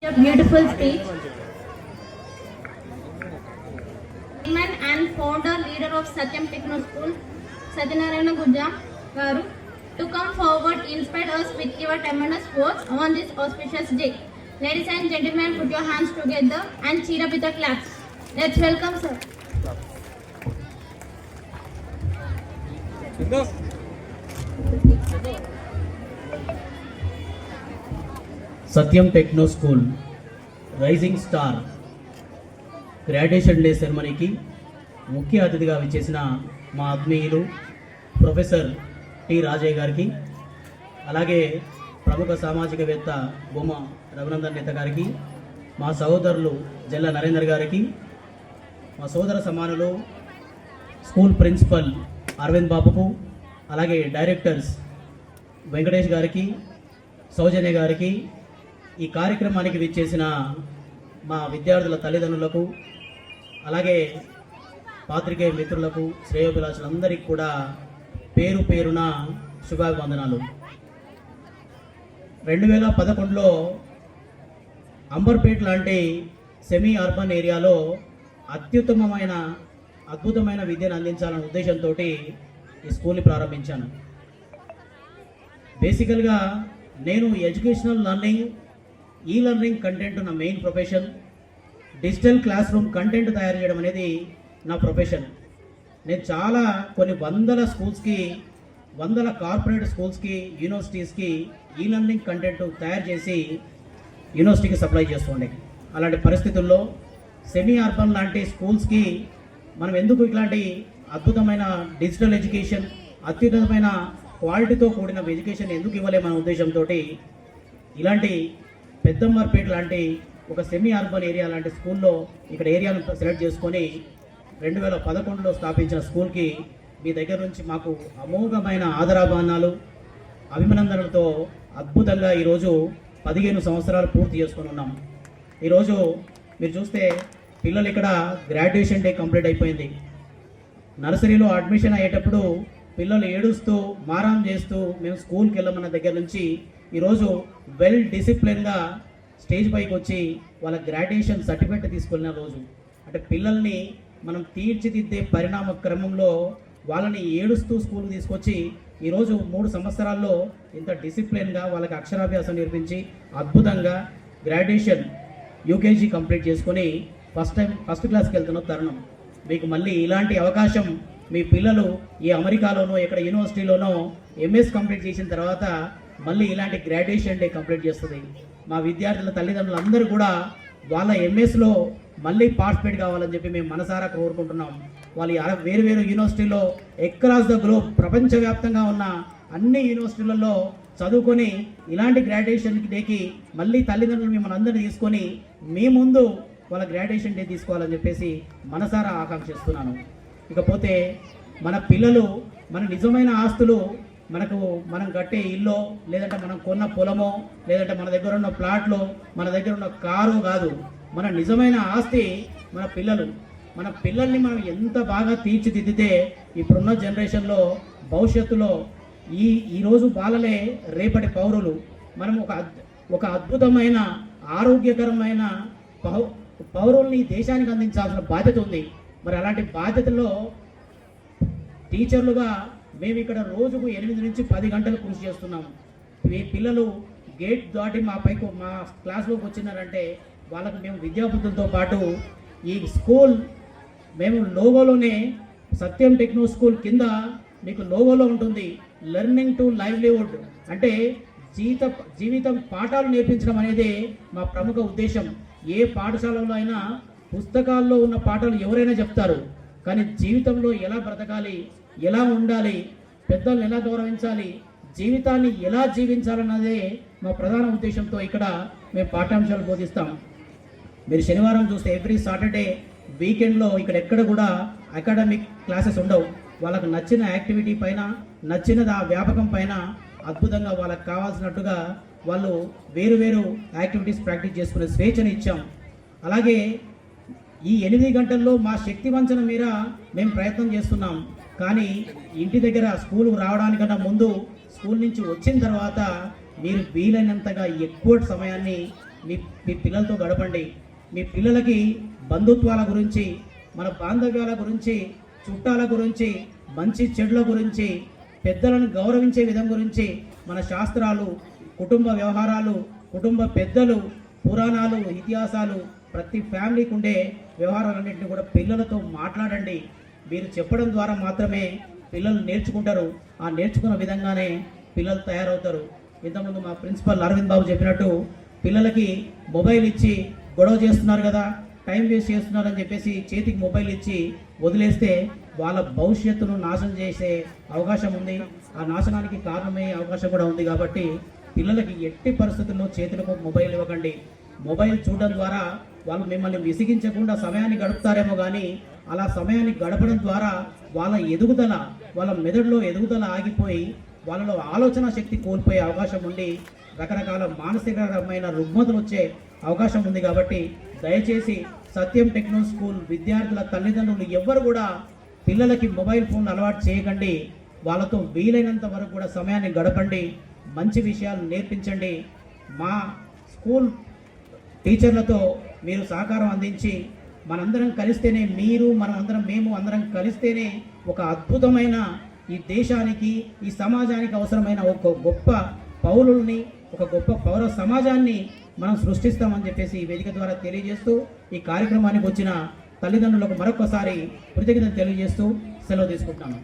A beautiful speech. Chairman and founder leader of Satyam Techno School, Satyanarayana Gujja Garu, to come forward, inspire us with your tremendous words on this auspicious day. Ladies and gentlemen, put your hands together and cheer up with a clap. Let's welcome sir. Satyam techno school rising star graduation day సెరమనీకి ముఖ్య అతిథిగా విచ్చేసిన మా ఆత్మీయులు professor T Rajaiah గారికి, అలాగే ప్రముఖ సామాజికవేత్త బొమ్మ రఘునందన్ నేత గారికి, మా సహోదరులు జల్ల నరేందర్ గారికి, మా సోదర సమానులు స్కూల్ ప్రిన్సిపల్ అరవింద్ బాబుకు, అలాగే డైరెక్టర్స్ వెంకటేష్ గారికి, సౌజన్య గారికి, ఈ కార్యక్రమానికి విచ్చేసిన మా విద్యార్థుల తల్లిదండ్రులకు, అలాగే పాత్రికేయ మిత్రులకు, శ్రేయోభిలాషులందరికీ కూడా పేరు పేరున శుభాభివందనాలు. 2011లో అంబర్పేట్ లాంటి సెమీ అర్బన్ ఏరియాలో అద్భుతమైన విద్యను అందించాలనే ఉద్దేశంతో ఈ స్కూల్ని ప్రారంభించాను. బేసికల్గా నేను ఎడ్యుకేషనల్ లెర్నింగ్, ఈ లెర్నింగ్ కంటెంట్ నా main profession. Digital class room content తయారు చేయడం అనేది నా ప్రొఫెషన్. నేను కొన్ని వందల కార్పొరేట్ స్కూల్స్కి, యూనివర్సిటీస్కి ఈ లెర్నింగ్ కంటెంట్ తయారు చేసి యూనివర్సిటీకి సప్లై చేస్తుండే. అలాంటి పరిస్థితుల్లో సెమీ అర్బన్ లాంటి స్కూల్స్కి మనం ఎందుకు ఇట్లాంటి అద్భుతమైన డిజిటల్ ఎడ్యుకేషన్, అత్యున్నతమైన క్వాలిటీతో కూడిన ఎడ్యుకేషన్ ఎందుకు ఇవ్వలేమనే ఉద్దేశంతో ఇలాంటి పెద్దంబర్పేట లాంటి ఒక సెమీ అర్బన్ ఏరియా లాంటి స్కూల్లో ఇక్కడ ఏరియాను సెలెక్ట్ చేసుకొని 2011లో స్థాపించిన స్కూల్కి మీ దగ్గర నుంచి మాకు అమోఘమైన ఆదరాభిమానాలు, అభినందనలతో అద్భుతంగా ఈరోజు 15 సంవత్సరాలు పూర్తి చేసుకొని ఉన్నాం. ఈరోజు మీరు చూస్తే పిల్లలు ఇక్కడ గ్రాడ్యుయేషన్ డే కంప్లీట్ అయిపోయింది. నర్సరీలో అడ్మిషన్ అయ్యేటప్పుడు పిల్లలు ఏడుస్తూ మారం చేస్తూ మేము స్కూల్కి వెళ్ళమన్న దగ్గర నుంచి ఈరోజు వెల్ డిసిప్లిన్గా స్టేజ్ పైకి వచ్చి వాళ్ళ గ్రాడ్యుయేషన్ సర్టిఫికేట్ తీసుకున్న రోజు. అంటే పిల్లల్ని మనం తీర్చిదిద్దే పరిణామ క్రమంలో వాళ్ళని ఏడుస్తూ స్కూల్కి తీసుకొచ్చి ఈరోజు 3 సంవత్సరాల్లో ఇంత డిసిప్లిన్గా వాళ్ళకి అక్షరాభ్యాసం నేర్పించి అద్భుతంగా గ్రాడ్యుయేషన్ యూకేజీ కంప్లీట్ చేసుకొని ఫస్ట్ క్లాస్కి వెళ్తున్న తరుణం. మీకు మళ్ళీ ఇలాంటి అవకాశం మీ పిల్లలు ఈ అమెరికాలోనో ఎక్కడ యూనివర్సిటీలోనో ఎంఎస్ కంప్లీట్ చేసిన తర్వాత మళ్ళీ ఇలాంటి గ్రాడ్యుయేషన్ డే కంప్లీట్ చేస్తుంది. మా విద్యార్థుల తల్లిదండ్రులు అందరూ కూడా వాళ్ళ ఎంఎస్లో మళ్ళీ పార్టిసిపేట్ కావాలని చెప్పి మేము మనసారా కోరుకుంటున్నాం. వాళ్ళు వేరు యూనివర్సిటీలో అక్రాస్ ద గ్లోబ్ ప్రపంచవ్యాప్తంగా ఉన్న అన్ని యూనివర్సిటీలలో చదువుకొని ఇలాంటి గ్రాడ్యుయేషన్ డేకి మళ్ళీ తల్లిదండ్రులు మిమ్మల్ని అందరినీ తీసుకొని మీ ముందు వాళ్ళ గ్రాడ్యుయేషన్ డే తీసుకోవాలని చెప్పేసి మనసారా ఆకాంక్షిస్తున్నాను. ఇకపోతే మన పిల్లలు మన నిజమైన ఆస్తులు మనం కట్టే ఇల్లు, లేదంటే మనం కొన్న పొలమో, లేదంటే మన దగ్గర ఉన్న ప్లాట్లో, మన దగ్గర ఉన్న కారు కాదు. మన నిజమైన ఆస్తి మన పిల్లలు. మన పిల్లల్ని మనం ఎంత బాగా తీర్చిదిద్దితే ఇప్పుడున్న జనరేషన్లో భవిష్యత్తులో ఈరోజు బాలలే రేపటి పౌరులు. మనం ఒక అద్భుతమైన ఆరోగ్యకరమైన పౌరుల్ని దేశానికి అందించాల్సిన బాధ్యత ఉంది. మరి అలాంటి బాధ్యతల్లో టీచర్లుగా మేము ఇక్కడ రోజుకు 8 నుంచి 10 గంటలు కృషి చేస్తున్నాము. ఈ పిల్లలు గేట్ దాటి మా క్లాస్లోకి వచ్చినారంటే వాళ్ళకు మేము విద్యాబుద్ధులతో పాటు ఈ స్కూల్ మేము లోగోలోనే సత్యం టెక్నో స్కూల్ కింద మీకు లోగోలో ఉంటుంది లెర్నింగ్ టు లైవ్లీవుడ్, అంటే జీవితం పాఠాలు నేర్పించడం అనేది మా ప్రముఖ ఉద్దేశం. ఏ పాఠశాలలో అయినా పుస్తకాల్లో ఉన్న పాఠాలు ఎవరైనా చెప్తారు, కానీ జీవితంలో ఎలా బ్రతకాలి, ఎలా ఉండాలి, పెద్దలను ఎలా గౌరవించాలి, జీవితాన్ని ఎలా జీవించాలన్నదే మా ప్రధాన ఉద్దేశంతో ఇక్కడ మేము పాఠ్యాంశాలు బోధిస్తాం. మీరు శనివారం చూస్తే ఎవ్రీ సాటర్డే వీకెండ్లో ఇక్కడ ఎక్కడ కూడా అకాడమిక్ క్లాసెస్ ఉండవు. వాళ్ళకు నచ్చిన యాక్టివిటీ పైన, నచ్చినది ఆ వ్యాపకం పైన అద్భుతంగా వాళ్ళకి కావాల్సినట్టుగా వాళ్ళు వేరు యాక్టివిటీస్ ప్రాక్టీస్ చేసుకునే స్వేచ్ఛను ఇచ్చాం. అలాగే ఈ 8 గంటల్లో మా శక్తి వంచన మీద మేము ప్రయత్నం చేస్తున్నాం. కానీ ఇంటి దగ్గర స్కూల్కి రావడానికన్నా ముందు, స్కూల్ నుంచి వచ్చిన తర్వాత మీరు వీలైనంతగా ఎక్కువ సమయాన్ని మీ మీ పిల్లలతో గడపండి. మీ పిల్లలకి బంధుత్వాల గురించి, మన బాంధవ్యాల గురించి, చుట్టాల గురించి, మంచి చెడుల గురించి, పెద్దలను గౌరవించే విధం గురించి, మన శాస్త్రాలు, కుటుంబ వ్యవహారాలు, కుటుంబ పెద్దలు, పురాణాలు, ఇతిహాసాలు, ప్రతి ఫ్యామిలీకి ఉండే వ్యవహారాలన్నింటినీ కూడా పిల్లలతో మాట్లాడండి. మీరు చెప్పడం ద్వారా మాత్రమే పిల్లలు నేర్చుకుంటారు. ఆ నేర్చుకున్న విధంగానే పిల్లలు తయారవుతారు. ఇంతకుముందు మా ప్రిన్సిపల్ అరవింద్ బాబు చెప్పినట్టు పిల్లలకి మొబైల్ ఇచ్చి గొడవ చేస్తున్నారు కదా, టైం వేస్ట్ చేస్తున్నారని చెప్పేసి చేతికి మొబైల్ ఇచ్చి వదిలేస్తే వాళ్ళ భవిష్యత్తును నాశనం చేసే అవకాశం ఉంది. ఆ నాశనానికి కారణమయ్యే అవకాశం కూడా ఉంది. కాబట్టి పిల్లలకి ఎట్టి పరిస్థితుల్లో చేతులకు మొబైల్ ఇవ్వకండి. మొబైల్ చూడడం ద్వారా వాళ్ళు మిమ్మల్ని విసిగించకుండా సమయాన్ని గడుపుతారేమో కానీ అలా సమయాన్ని గడపడం ద్వారా వాళ్ళ ఎదుగుదల, వాళ్ళ మెదడులో ఎదుగుదల ఆగిపోయి వాళ్ళలో ఆలోచన శక్తి కోల్పోయే అవకాశం ఉండి రకరకాల మానసికరమైన రుగ్మతలు వచ్చే అవకాశం ఉంది. కాబట్టి దయచేసి సత్యం టెక్నో స్కూల్ విద్యార్థుల తల్లిదండ్రులు ఎవ్వరు కూడా పిల్లలకి మొబైల్ ఫోన్ అలవాటు చేయకండి. వాళ్ళతో వీలైనంత వరకు కూడా సమయాన్ని గడపండి, మంచి విషయాలు నేర్పించండి. మా స్కూల్ టీచర్లతో మీరు సహకారం అందించి మనందరం కలిస్తేనే, మీరు మనమందరం, మేము అందరం కలిస్తేనే ఒక అద్భుతమైన ఈ దేశానికి, ఈ సమాజానికి అవసరమైన ఒక గొప్ప పౌరుల్ని, ఒక గొప్ప పౌర సమాజాన్ని మనం సృష్టిస్తామని చెప్పేసి ఈ వేదిక ద్వారా తెలియజేస్తూ ఈ కార్యక్రమానికి వచ్చిన తల్లిదండ్రులకు మరొకసారి కృతజ్ఞతలు తెలియజేస్తూ సెలవు తీసుకుంటున్నాను.